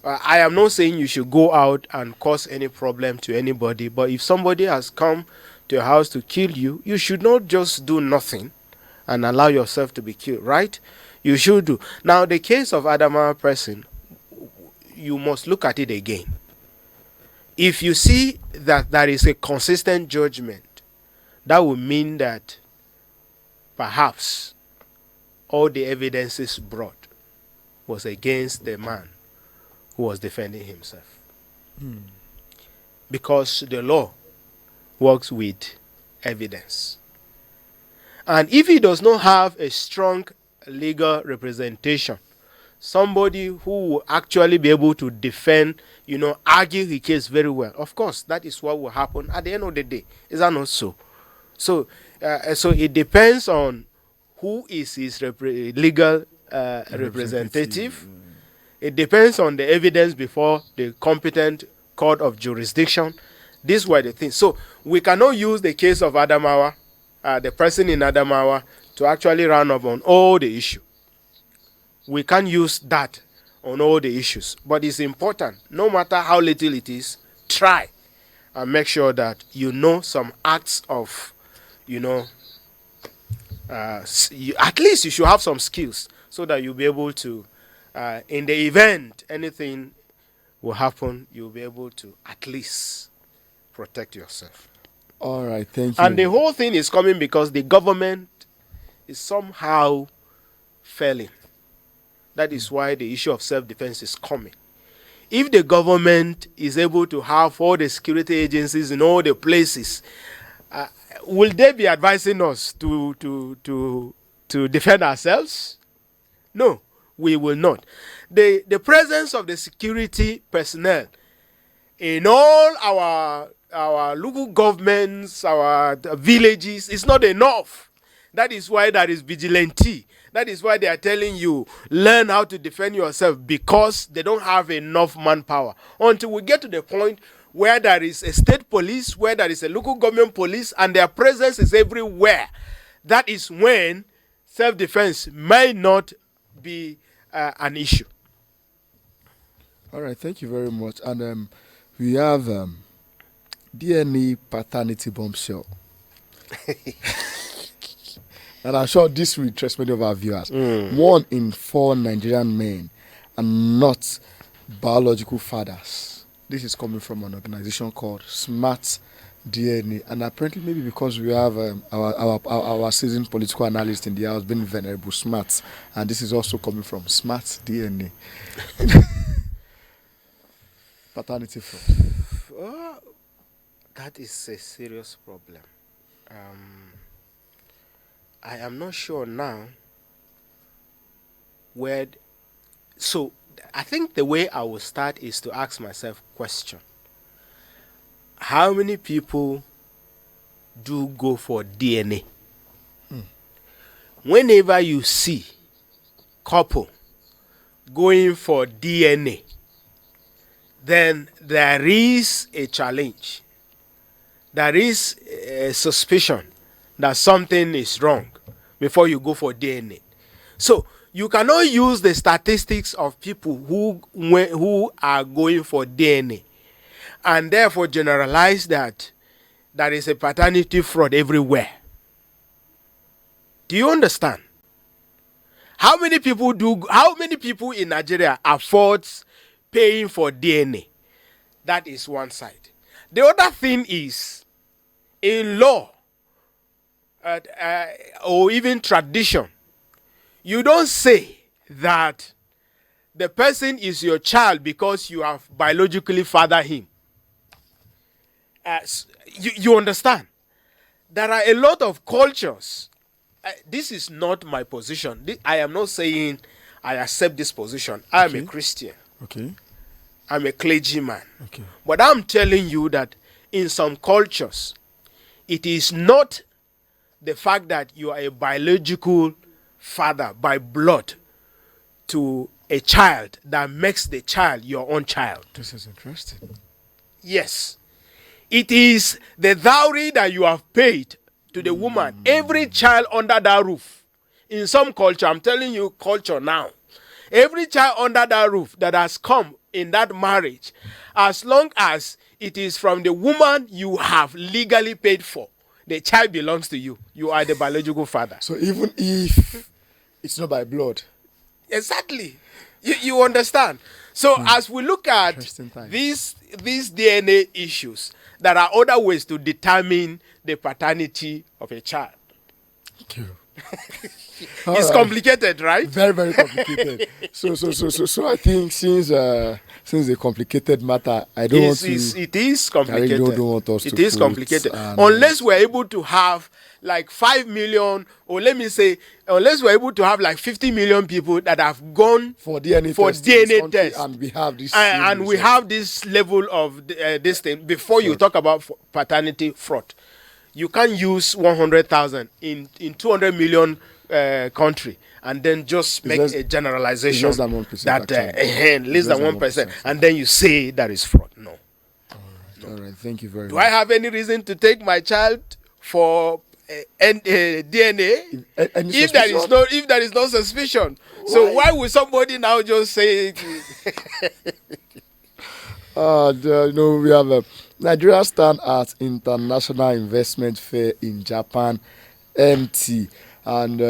[SPEAKER 2] I am not saying you should go out and cause any problem to anybody, but if somebody has come to your house to kill you, you should not just do nothing and allow yourself to be killed, right? You should do. Now, the case of Adama person, you must look at it again. If you see that there is a consistent judgment, that would mean that perhaps all the evidences brought was against the man who was defending himself. Because the law works with evidence. And if he does not have a strong legal representation somebody who will actually be able to defend, argue his case very well. Of course, that is what will happen at the end of the day. Is that not so? So it depends on who is his legal representative. It depends on the evidence before the competent court of jurisdiction. These were the things. So we cannot use the case of Adamawa, the person in Adamawa, to actually round up on all the issues. We can't use that on all the issues. But it's important, no matter how little it is, try and make sure that you know some acts of, at least you should have some skills so that you'll be able to, in the event anything will happen, you'll be able to at least protect yourself.
[SPEAKER 1] All right, thank you.
[SPEAKER 2] And the whole thing is coming because the government is somehow failing. That is why the issue of self-defense is coming. If the government is able to have all the security agencies in all the places, will they be advising us to defend ourselves? No, we will not. The presence of the security personnel in all our local governments, our villages, is not enough. That is why there is vigilante. That is why they are telling you, learn how to defend yourself, because they don't have enough manpower. Until we get to the point where there is a state police, where there is a local government police, and their presence is everywhere, that is when self-defense may not be an issue.
[SPEAKER 1] All right, thank you very much. And we have DNA paternity bombshell. And I'm sure this will interest many of our viewers. 1 in 4 Nigerian men are not biological fathers. This is coming from an organization called Smart DNA. And apparently, maybe because we have our seasoned political analyst in the house, being Venerable Smart, and this is also coming from Smart DNA. Paternity fraud.
[SPEAKER 2] That is a serious problem. I am not sure now where. So I think the way I will start is to ask myself a question. How many people do go for DNA? Whenever you see couple going for DNA, then there is a challenge. There is a suspicion that something is wrong before you go for DNA. So you cannot use the statistics of people who are going for DNA and therefore generalize that there is a paternity fraud everywhere. Do you understand? How many people in Nigeria affords paying for DNA? That is one side. The other thing is, in law, or even tradition, you don't say that the person is your child because you have biologically fathered him. You understand? There are a lot of cultures. This is not my position. I am not saying I accept this position. I am a Christian.
[SPEAKER 1] Okay.
[SPEAKER 2] I'm a clergyman.
[SPEAKER 1] Okay.
[SPEAKER 2] But I'm telling you that in some cultures, it is not the fact that you are a biological father by blood to a child that makes the child your own child.
[SPEAKER 1] This is interesting.
[SPEAKER 2] Yes. It is the dowry that you have paid to the woman. Every child under that roof. In some culture, I'm telling you culture now. Every child under that roof that has come in that marriage, as long as it is from the woman you have legally paid for, the child belongs to you. You are the biological father.
[SPEAKER 1] So even if it's not by blood.
[SPEAKER 2] Exactly. You understand? So as we look at these DNA issues, there are other ways to determine the paternity of a child.
[SPEAKER 1] Thank you. All
[SPEAKER 2] It's
[SPEAKER 1] right.
[SPEAKER 2] complicated, right?
[SPEAKER 1] Very, very complicated. So I think since a complicated matter, I don't want to.
[SPEAKER 2] It is
[SPEAKER 1] I really
[SPEAKER 2] complicated.
[SPEAKER 1] don't want us to
[SPEAKER 2] It is
[SPEAKER 1] put
[SPEAKER 2] complicated.
[SPEAKER 1] an,
[SPEAKER 2] Unless we're able to have like 5 million, or let me say, unless we're able to have like 50 million people that have gone
[SPEAKER 1] for DNA
[SPEAKER 2] for
[SPEAKER 1] test in this
[SPEAKER 2] DNA
[SPEAKER 1] country,
[SPEAKER 2] test,
[SPEAKER 1] and we have this
[SPEAKER 2] and we have this level of this thing before you
[SPEAKER 1] Fraud.
[SPEAKER 2] talk about paternity fraud. You can't use 100,000 in 200 million country and then just make
[SPEAKER 1] less-
[SPEAKER 2] a generalization
[SPEAKER 1] less than 1%,
[SPEAKER 2] that
[SPEAKER 1] actually.
[SPEAKER 2] less than 1%, and then you say that is fraud. No.
[SPEAKER 1] All right, thank you very
[SPEAKER 2] Do
[SPEAKER 1] much.
[SPEAKER 2] I have any reason to take my child for DNA
[SPEAKER 1] Any
[SPEAKER 2] if there is
[SPEAKER 1] suspicion?
[SPEAKER 2] no suspicion? So why would somebody now just say
[SPEAKER 1] We have a Nigeria stand at International Investment Fair in Japan, MT, and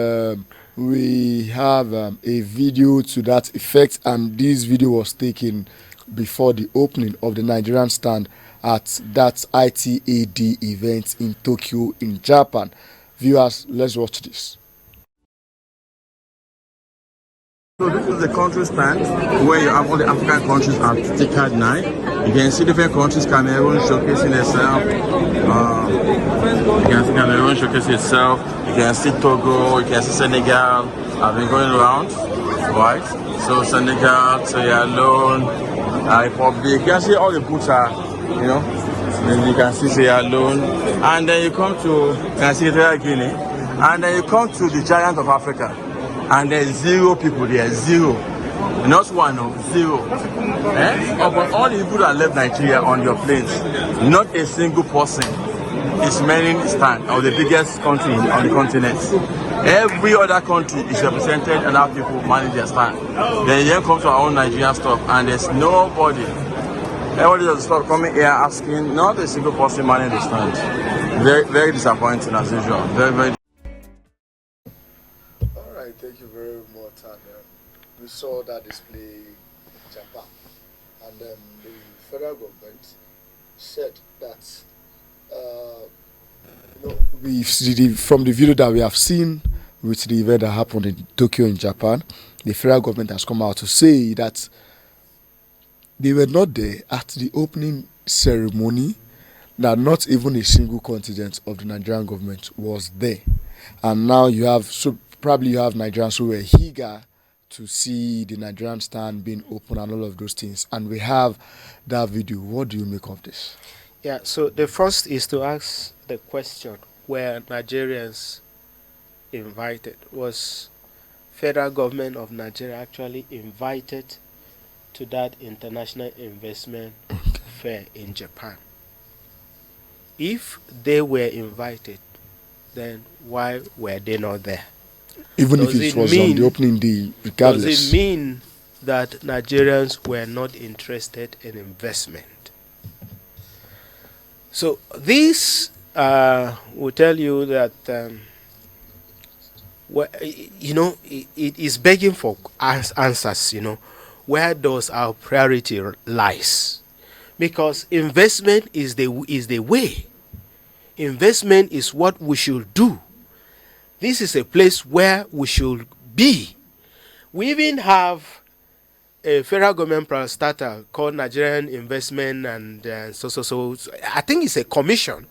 [SPEAKER 1] we have a video to that effect. And this video was taken before the opening of the Nigerian stand at that ITAD event in Tokyo, in Japan. Viewers, let's watch this.
[SPEAKER 3] So this is the country stand where you have all the African countries at Tikad 9. You can see different countries, Cameroon showcasing itself. You can see Cameroon showcasing itself. You can see Togo, you can see Senegal. I've been going around, right? So Senegal, Sierra Leone, Republic. You can see all the booths are, then you can see Sierra Leone. And then you come to, you can see Equatorial Guinea. And then you come to the giant of Africa. And there's 0 people there, 0. Not one, no, 0. But all the people that left Nigeria on your planes, not a single person is manning stand of the biggest country on the continent. Every other country is represented and have people manage their stand. Then you come to our own Nigerian stuff and there's nobody. Everybody just start coming here asking, not a single person managing the stand. Very, very disappointing as usual. Very, very.
[SPEAKER 1] Thank you very much. And we saw that display in Japan, and the federal government said that from the video that we have seen with the event that happened in Tokyo, in Japan, the federal government has come out to say that they were not there at the opening ceremony, that not even a single contingent of the Nigerian government was there. And now you have probably you have Nigerians who were eager to see the Nigerian stand being open and all of those things. And we have that video. What do you make of this?
[SPEAKER 2] Yeah, so the first is to ask the question, were Nigerians invited? Was federal government of Nigeria actually invited to that international investment fair in Japan? If they were invited, then why were they not there?
[SPEAKER 1] Even if it was on the opening day, regardless.
[SPEAKER 2] Does it mean that Nigerians were not interested in investment? So this will tell you that it is begging for answers. Where does our priority lies? Because investment is the way. Investment is what we should do. This is a place where we should be. We even have a federal government parastatal called Nigerian Investment and so. I think it's a commission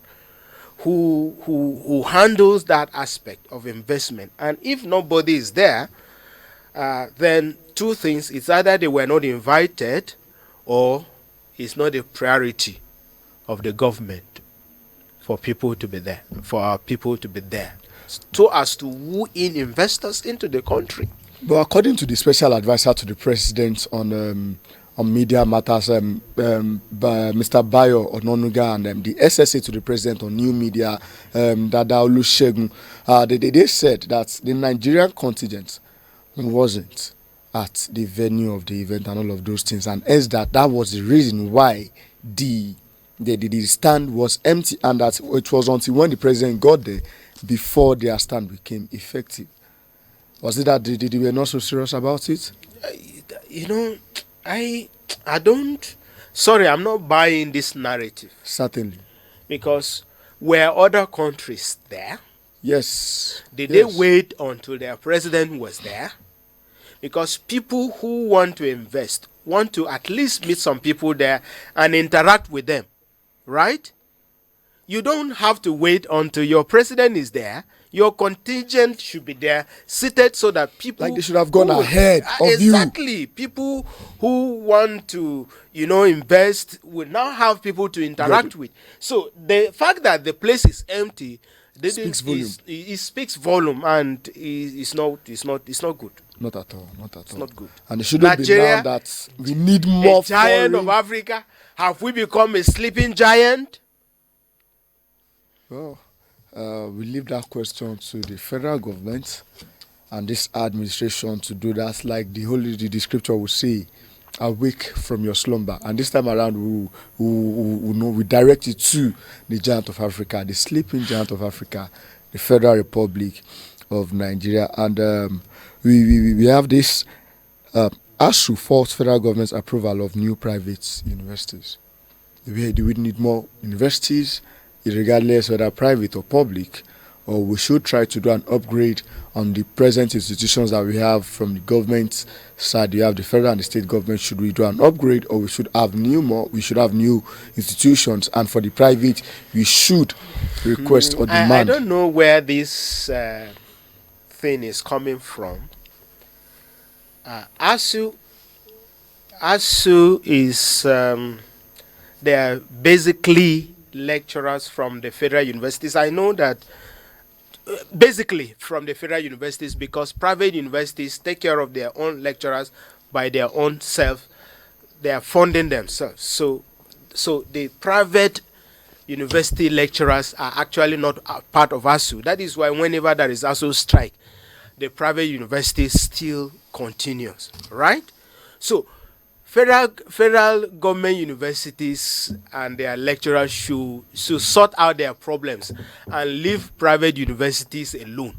[SPEAKER 2] who handles that aspect of investment. And if nobody is there, then two things: it's either they were not invited, or it's not a priority of the government for people to be there, for our people to be there, so as to woo in investors into the country.
[SPEAKER 1] But according to the special advisor to the president on media matters, Mr. Bayo Ononuga, and the SSA to the president on new media, Dada Olusegun, they said that the Nigerian contingent wasn't at the venue of the event and all of those things, and as that was the reason why the stand was empty, and that it was until when the president got there before their stand became effective. Was it that they were not so serious about it?
[SPEAKER 2] I don't. Sorry, I'm not buying this narrative.
[SPEAKER 1] Certainly.
[SPEAKER 2] Because were other countries there?
[SPEAKER 1] Yes.
[SPEAKER 2] Did
[SPEAKER 1] Yes.
[SPEAKER 2] they wait until their president was there? Because people who want to invest want to at least meet some people there and interact with them, right? You don't have to wait until your president is there. Your contingent should be there, seated, so that people
[SPEAKER 1] Like they should have gone
[SPEAKER 2] who-
[SPEAKER 1] ahead of you.
[SPEAKER 2] exactly. People who want to, invest will now have people to interact with. So the fact that the place is empty,
[SPEAKER 1] Speaks volume.
[SPEAKER 2] it speaks volume, and it's not good.
[SPEAKER 1] Not at all. Not at all.
[SPEAKER 2] not good.
[SPEAKER 1] And it shouldn't be
[SPEAKER 2] Nigeria,
[SPEAKER 1] now that we need more
[SPEAKER 2] A giant
[SPEAKER 1] foreign.
[SPEAKER 2] of Africa. Have we become a sleeping giant?
[SPEAKER 1] Well, we leave that question to the federal government and this administration to do that. Like the scripture will say, awake from your slumber. And this time around, we direct it to the giant of Africa, the sleeping giant of Africa, the Federal Republic of Nigeria. And we have this ASU faults federal government's approval of new private universities. Do we need more universities, regardless whether private or public, or we should try to do an upgrade on the present institutions that we have from the government side? You have the federal and the state government. Should we do an upgrade, or we should have we should have new institutions? And for the private, we should request or demand.
[SPEAKER 2] I don't know where this thing is coming from. ASU is they are basically lecturers from the federal universities. I know that basically from the federal universities, because private universities take care of their own lecturers by their own self. They are funding themselves. So the private university lecturers are actually not a part of ASU. That is why whenever there is ASU strike, the private university still continues, right? So federal government universities and their lecturers should sort out their problems and leave private universities alone.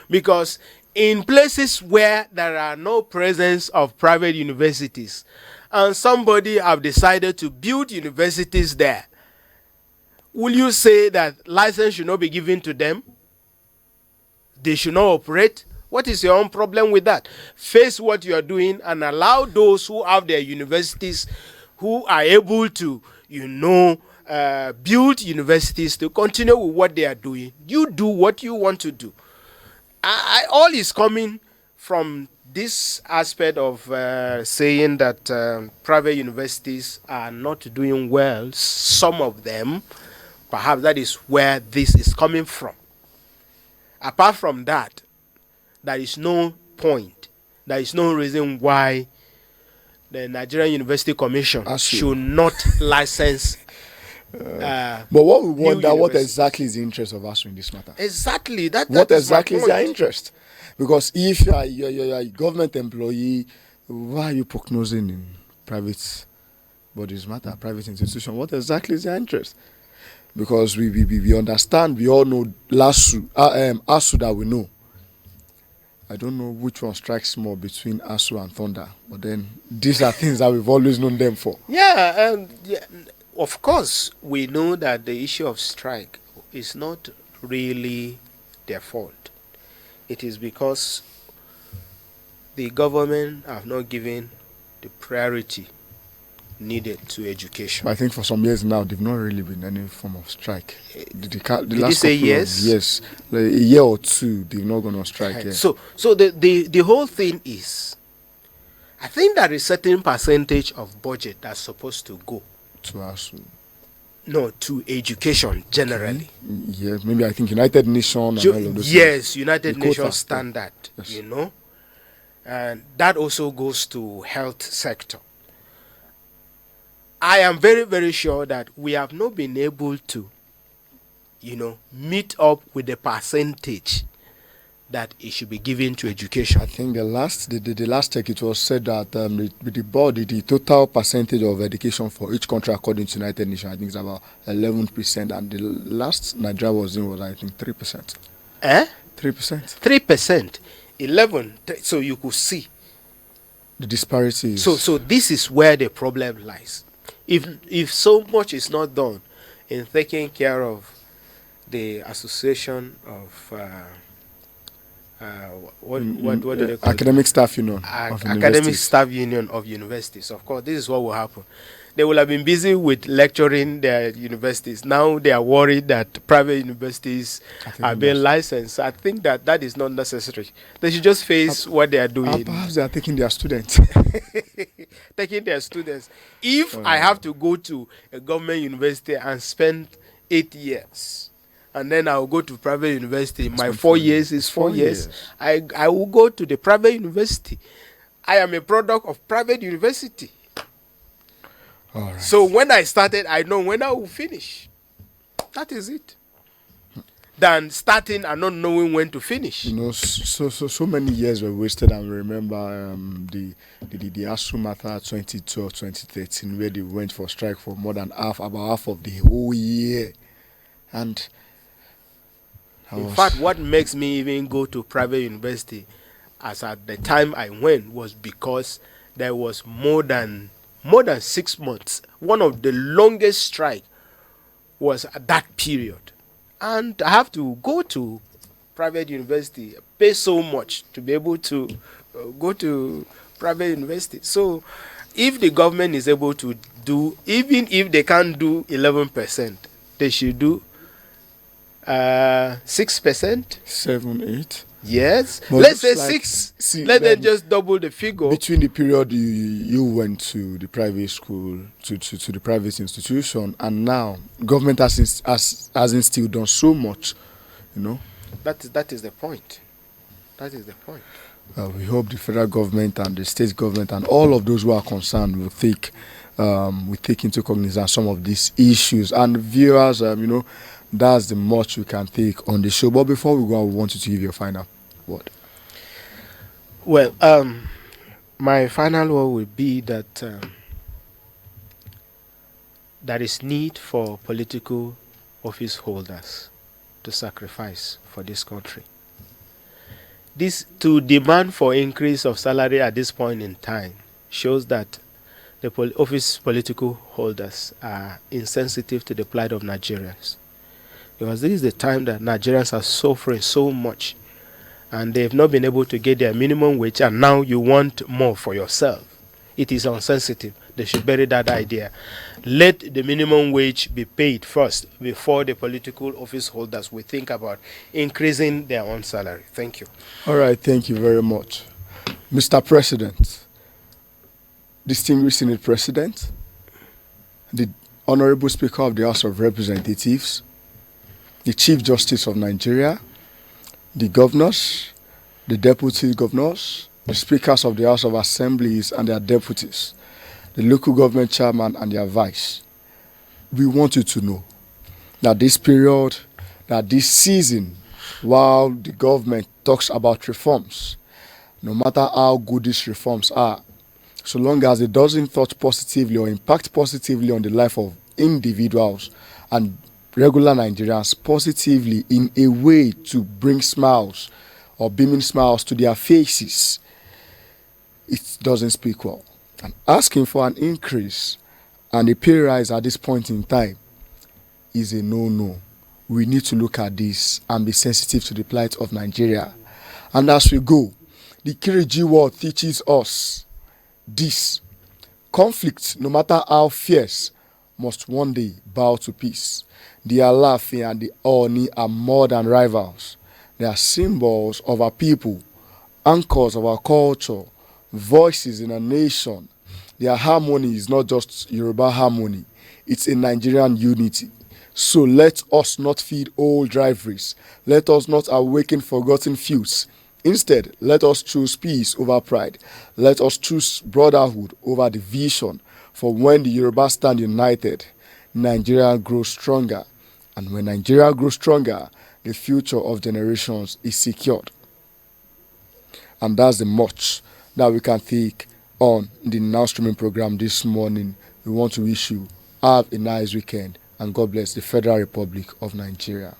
[SPEAKER 2] Because in places where there are no presence of private universities and somebody have decided to build universities there, will you say that license should not be given to them? They should not operate? What is your own problem with that? Face what you are doing and allow those who have their universities, who are able to, build universities, to continue with what they are doing. You do what you want to do. All is coming from this aspect of saying that private universities are not doing well. Some of them, perhaps that is where this is coming from. Apart from that, there is no point. There is no reason why the Nigerian University Commission should not license.
[SPEAKER 1] But what we wonder, what exactly is the interest of ASU in this matter?
[SPEAKER 2] Exactly.
[SPEAKER 1] What exactly is their interest? Because if you're a government employee, why are you prognosing in private bodies matter, private institution? What exactly is their interest? Because we understand, we all know ASU that we know. I don't know which one strikes more between ASU and Thunder, but then these are things that we've always known them for.
[SPEAKER 2] Yeah, of course, we know that the issue of strike is not really their fault. It is because the government have not given the priority needed to education.
[SPEAKER 1] I think for some years now, they've not really been any form of strike.
[SPEAKER 2] Did you say yes?
[SPEAKER 1] Yes, like a year or two, they've not gone on strike.
[SPEAKER 2] Right.
[SPEAKER 1] Yeah.
[SPEAKER 2] So the whole thing is, I think there is a certain percentage of budget that's supposed to go
[SPEAKER 1] to ASU.
[SPEAKER 2] No, to education generally.
[SPEAKER 1] Yeah, maybe I think United Nations and all of those
[SPEAKER 2] yes,
[SPEAKER 1] things.
[SPEAKER 2] United
[SPEAKER 1] The
[SPEAKER 2] Nations
[SPEAKER 1] quota.
[SPEAKER 2] standard,
[SPEAKER 1] Yes.
[SPEAKER 2] and that also goes to health sector. I am very, very sure that we have not been able to, meet up with the percentage that it should be given to education.
[SPEAKER 1] I think the last check, it was said that the board, the total percentage of education for each country according to United Nations, I think it's about 11%, and the last Nigeria was in was I think 3%. 3%.
[SPEAKER 2] 3%, 11. So you could see
[SPEAKER 1] The disparities.
[SPEAKER 2] So this is where the problem lies. If so much is not done in taking care of the Association of what do they call
[SPEAKER 1] Academic Staff Union
[SPEAKER 2] it?
[SPEAKER 1] of
[SPEAKER 2] Academic
[SPEAKER 1] Universities.
[SPEAKER 2] Staff Union of Universities. Of course, this is what will happen. They will have been busy with lecturing their universities. Now they are worried that private universities are being licensed. I think that is not necessary. They should just face what they are doing.
[SPEAKER 1] Perhaps they are taking their students.
[SPEAKER 2] Taking their students. If I have to go to a government university and spend 8 years, and then I'll go to private university, my 4 years is 4 years. I will go to the private university. I am a product of private university.
[SPEAKER 1] All right.
[SPEAKER 2] So when I started, I know when I will finish. That is it. Than starting and not knowing when to finish.
[SPEAKER 1] You know, so many years were wasted, and we remember the ASU matter 2012, 2013, where they went for strike for more than about half of the whole year. And
[SPEAKER 2] in fact, what makes me even go to private university, as at the time I went, was because there was more than 6 months. One of the longest strike was at that period. And I have to go to private university, pay so much to be able to go to private university. So if the government is able to do, even if they can't do 11%, they should do 6%.
[SPEAKER 1] 7, 8.
[SPEAKER 2] Yes.
[SPEAKER 1] But
[SPEAKER 2] Let's say
[SPEAKER 1] like,
[SPEAKER 2] 6. Let them just double the figure.
[SPEAKER 1] Between the period you went to the private school, to the private institution, and now, government hasn't still done so much, you know.
[SPEAKER 2] That is the point. That is the point.
[SPEAKER 1] We hope the federal government and the state government and all of those who are concerned will take into cognizance some of these issues. And viewers, you know, that's the much we can take on the show. But before we go, I want you to give your final word.
[SPEAKER 2] Well, my final word will be that there is need for political office holders to sacrifice for this country. This to demand for increase of salary at this point in time shows that the political holders are insensitive to the plight of Nigerians. Because this is the time that Nigerians are suffering so much and they've not been able to get their minimum wage, and now you want more for yourself. It is insensitive. They should bury that idea. Let the minimum wage be paid first before the political office holders will think about increasing their own salary. Thank you.
[SPEAKER 1] All right, thank you very much. Mr. President, distinguished Senate President, the Honorable Speaker of the House of Representatives, the Chief Justice of Nigeria, the governors, the deputy governors, the speakers of the House of Assemblies and their deputies, the local government chairman and their vice. We want you to know that this period, that this season, while the government talks about reforms, no matter how good these reforms are, so long as it doesn't touch positively or impact positively on the life of individuals and regular Nigerians positively in a way to bring smiles or beaming smiles to their faces, it doesn't speak well. And asking for an increase and a pay rise at this point in time is a no-no. We need to look at this and be sensitive to the plight of Nigeria. And as we go, the Kiriji War teaches us this: conflict, no matter how fierce, must one day bow to peace. The Alaafin and the Ooni are more than rivals. They are symbols of our people, anchors of our culture, voices in a nation. Their harmony is not just Yoruba harmony, it's a Nigerian unity. So let us not feed old rivalries. Let us not awaken forgotten feuds. Instead, let us choose peace over pride. Let us choose brotherhood over division. For when the Yoruba stand united, Nigeria grows stronger. And when Nigeria grows stronger, the future of generations is secured. And that's the much that we can take on the Now Streaming program this morning. We want to wish you have a nice weekend, and God bless the Federal Republic of Nigeria.